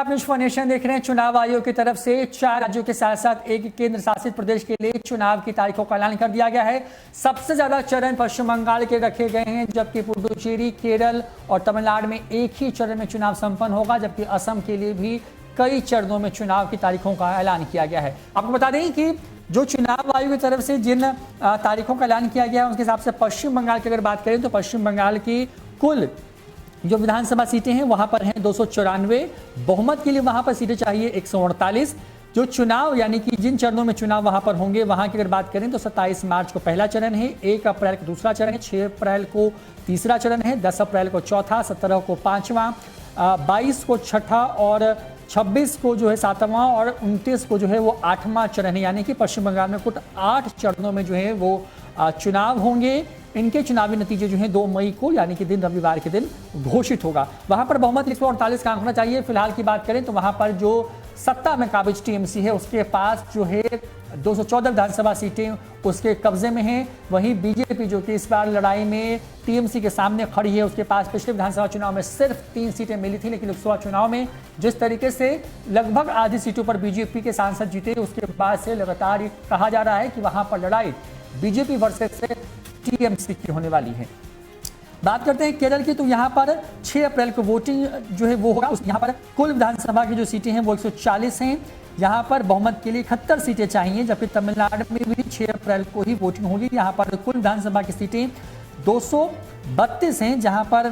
News for nation देख रहे हैं। चुनाव आयोग की तरफ से 4 राज्यों के साथ साथ एक केंद्र शासित प्रदेश के लिए चुनाव की तारीखों का ऐलान कर दिया गया है। सबसे ज्यादा चरण पश्चिम बंगाल के रखे गए हैं, जबकि पुडुचेरी, केरल और तमिलनाडु में एक ही चरण में चुनाव संपन्न होगा, जबकि असम के लिए भी कई चरणों में चुनाव की तारीखों का ऐलान किया गया है। आपको बता दें कि जो चुनाव आयोग की तरफ से जिन तारीखों का ऐलान किया गया है उसके हिसाब से पश्चिम बंगाल की अगर बात करें तो पश्चिम बंगाल की कुल जो विधानसभा सीटें हैं वहां पर हैं 294। बहुमत के लिए वहां पर सीटें चाहिए 148। जो चुनाव यानी कि जिन चरणों में चुनाव वहां पर होंगे वहां की अगर बात करें तो 27 मार्च को पहला चरण है, 1 अप्रैल को दूसरा चरण है, 6 अप्रैल को तीसरा चरण है, 10 अप्रैल को चौथा, 17 को पांचवा, 22 को छठा और 26 को जो है सातवां और 29 को जो है वो 8वां चरण है। यानी कि पश्चिम बंगाल में कुल 8 चरणों में जो है वो चुनाव होंगे। इनके चुनावी नतीजे जो हैं 2 मई को यानी कि दिन रविवार के दिन घोषित होगा। वहां पर बहुमत 148 का आंकड़ा चाहिए। फिलहाल की बात करें तो वहां पर जो सत्ता में काबिज टीएमसी है उसके पास जो है 214 विधानसभा सीटें उसके कब्जे में हैं। वहीं बीजेपी जो कि इस बार लड़ाई में टीएमसी के सामने खड़ी है, उसके पास पिछले विधानसभा चुनाव में सिर्फ 3 सीटें मिली थी, लेकिन लोकसभा चुनाव में जिस तरीके से लगभग आधी सीटों पर बीजेपी के सांसद जीते उसके बाद से लगातार कहा जा रहा है कि वहां पर लड़ाई बीजेपी वर्सेस टीएमसी की होने वाली है। बात करते हैं केरल की, तो यहाँ पर 6 अप्रैल को वोटिंग जो है वो होगा। यहाँ पर कुल विधानसभा की जो सीटें हैं वो 140 हैं। यहाँ पर बहुमत के लिए 71 सीटें चाहिए, जबकि तमिलनाडु में भी 6 अप्रैल को ही वोटिंग होगी। यहाँ पर कुल विधानसभा की सीटें 232 हैं, जहाँ पर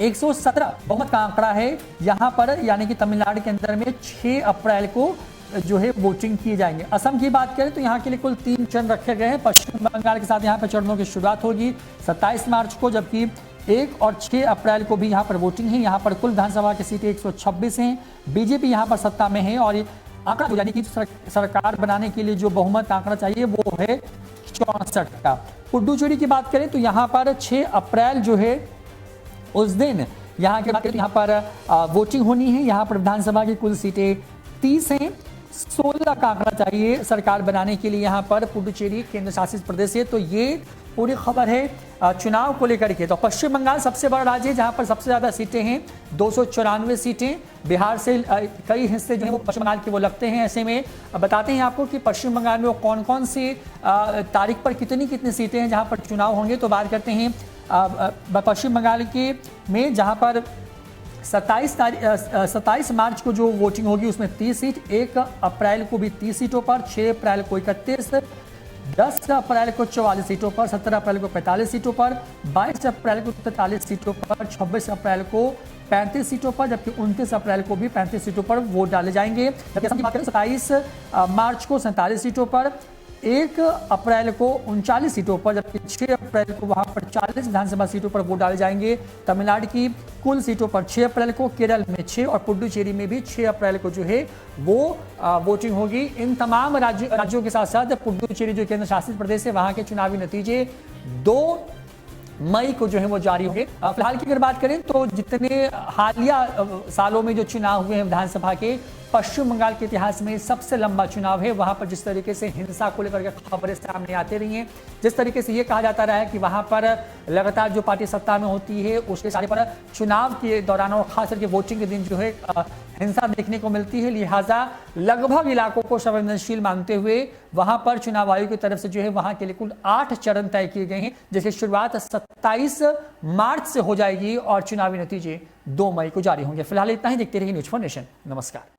117 बहुमत का आंकड़ा है यहाँ पर, यानी कि तमिलनाडु के अंदर में 6 अप्रैल को जो है वोटिंग किए जाएंगे। असम की बात करें तो यहाँ के लिए कुल 3 चरण रखे गए हैं। पश्चिम बंगाल के साथ यहाँ पर चरणों की शुरुआत होगी 27 मार्च को, जबकि 1 और 6 अप्रैल को भी यहाँ पर वोटिंग है। यहाँ पर कुल विधानसभा की सीटें 126 हैं। बीजेपी यहाँ पर सत्ता में है और आंकड़ा यानी कि सरकार बनाने के लिए जो बहुमत आंकड़ा चाहिए वो है 64 का। पुडुचेरी की बात करें तो यहाँ पर 6 अप्रैल जो है उस दिन यहाँ के बाद यहाँ पर वोटिंग होनी है। यहाँ पर विधानसभा की कुल सीटें 30 हैं। 16 का आंकड़ा चाहिए सरकार बनाने के लिए यहाँ पर पुडुचेरी केंद्र शासित प्रदेश है। तो ये पूरी खबर है चुनाव को लेकर के। तो पश्चिम बंगाल सबसे बड़ा राज्य है जहाँ पर सबसे ज्यादा सीटें हैं, 294 सीटें। बिहार से कई हिस्से जो है वो पश्चिम बंगाल के वो लगते हैं। ऐसे में बताते हैं आपको कि पश्चिम बंगाल में वो कौन कौन सी तारीख पर कितनी सीटें हैं जहाँ पर चुनाव होंगे। तो बात करते हैं पश्चिम बंगाल के में, जहाँ पर 27 मार्च को जो वोटिंग होगी उसमें 30 सीट, 1 अप्रैल को भी 30 सीटों पर, 6 अप्रैल को 31, 10 अप्रैल को 44 सीटों पर, 17 अप्रैल को 45 सीटों पर, 22 अप्रैल को 43 सीटों पर, 26 अप्रैल को 35 सीटों पर, जबकि 29 अप्रैल को भी 35 सीटों पर वोट डाले जाएंगे। जबकि असम की बात करें 27 मार्च को 47 सीटों पर, 1 अप्रैल को 39 सीटों पर, जबकि 6 अप्रैल को वहां पर 40 विधानसभा सीटों पर वोट डाले जाएंगे। तमिलनाडु की कुल सीटों पर 6 अप्रैल को, केरल में 6 और पुडुचेरी में भी 6 अप्रैल को जो है वो वोटिंग होगी। इन तमाम राज्यों के साथ साथ पुडुचेरी जो केंद्र शासित प्रदेश है वहां के चुनावी नतीजे 2 मई को जो है वो जारी होंगे। फिलहाल की अगर बात करें तो जितने हालिया सालों में जो चुनाव हुए हैं विधानसभा के, पश्चिम बंगाल के इतिहास में सबसे लंबा चुनाव है। वहां पर जिस तरीके से हिंसा को लेकर के खबरें सामने आती रही हैं, जिस तरीके से ये कहा जाता रहा है कि वहां पर लगातार जो पार्टी सत्ता में होती है उसके सारे पर चुनाव के दौरान और खास करके वोटिंग के दिन जो है हिंसा देखने को मिलती है। लिहाजा लगभग इलाकों को संवेदनशील मानते हुए वहां पर चुनाव आयोग की तरफ से जो है वहां के लिए कुल 8 चरण तय किए गए हैं, जिसकी शुरुआत 27 मार्च से हो जाएगी और चुनावी नतीजे 2 मई को जारी होंगे। फिलहाल इतना ही। देखते रहिए न्यूज़ फॉर नेशन। नमस्कार।